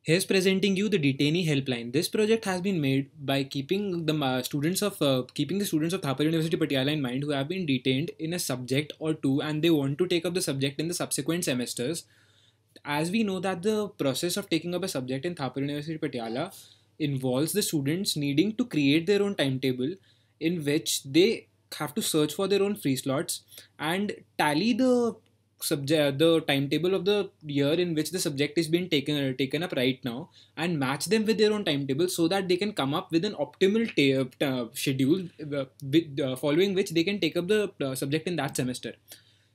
Here's presenting you the detainee helpline. This project has been made by keeping the students of Thapar University Patiala in mind who have been detained in a subject or two and they want to take up the subject in the subsequent semesters. As we know that the process of taking up a subject in Thapar University Patiala involves the students needing to create their own timetable in which they have to search for their own free slots and tally the timetable of the year in which the subject is being taken up right now and match them with their own timetable so that they can come up with an optimal schedule following which they can take up the subject in that semester.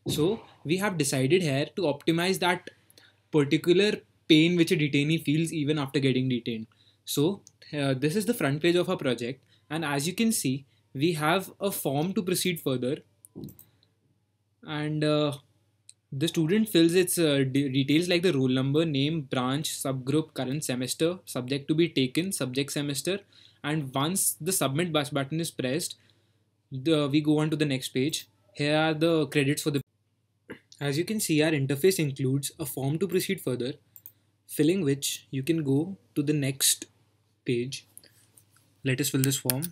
So we have decided here to optimize that particular pain which a detainee feels even after getting detained. So this is the front page of our project, and as you can see, we have a form to proceed further, and the student fills its details like the roll number, name, branch, subgroup, current semester, subject to be taken, subject semester, and once the submit button is pressed, we go on to the next page. Here are the credits for the. As you can see, our interface includes a form to proceed further, filling which you can go to the next page. Let us fill this form.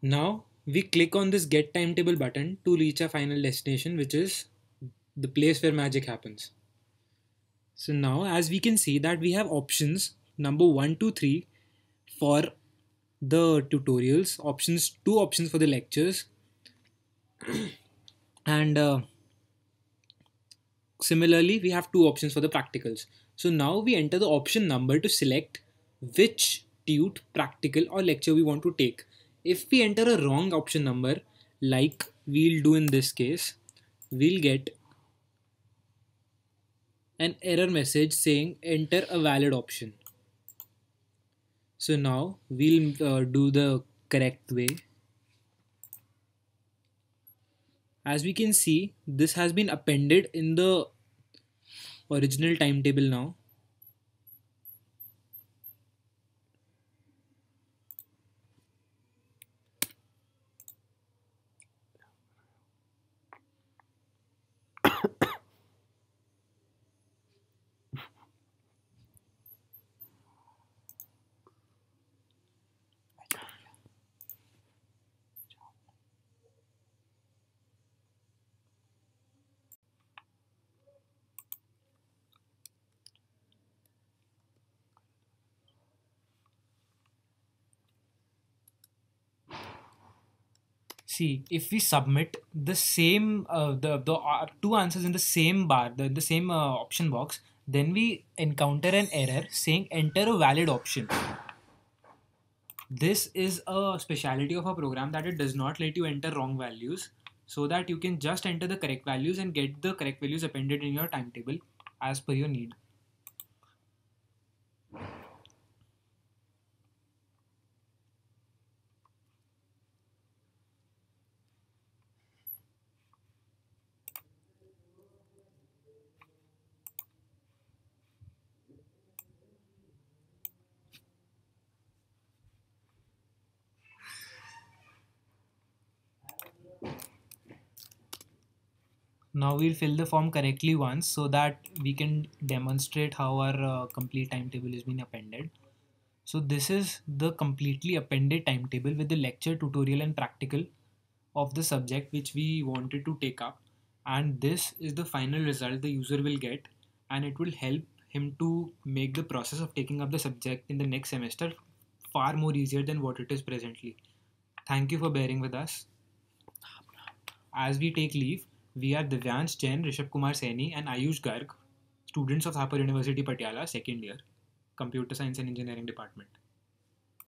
Now we click on this get timetable button to reach our final destination, which is the place where magic happens. So now as we can see that we have options number 1 to 3 for the tutorials, two options for the lectures, and similarly we have two options for the practicals. So now we enter the option number to select which tute, practical or lecture we want to take. If we enter a wrong option number, like we'll do in this case, we'll get an error message saying enter a valid option. So now we'll do the correct way. As we can see, this has been appended in the original timetable now. See, if we submit the same the two answers in the same bar, the same option box, then we encounter an error saying enter a valid option. This is a speciality of a program that it does not let you enter wrong values, so that you can just enter the correct values and get the correct values appended in your timetable as per your need. Now we'll fill the form correctly once so that we can demonstrate how our complete timetable is being appended. So this is the completely appended timetable with the lecture, tutorial and practical of the subject which we wanted to take up, and this is the final result the user will get, and it will help him to make the process of taking up the subject in the next semester far more easier than what it is presently. Thank you for bearing with us. As we take leave, we are Divyansh Jain, Rishabh Kumar Saini, and Ayush Garg, students of Thapar University Patiala, second year, Computer Science and Engineering Department.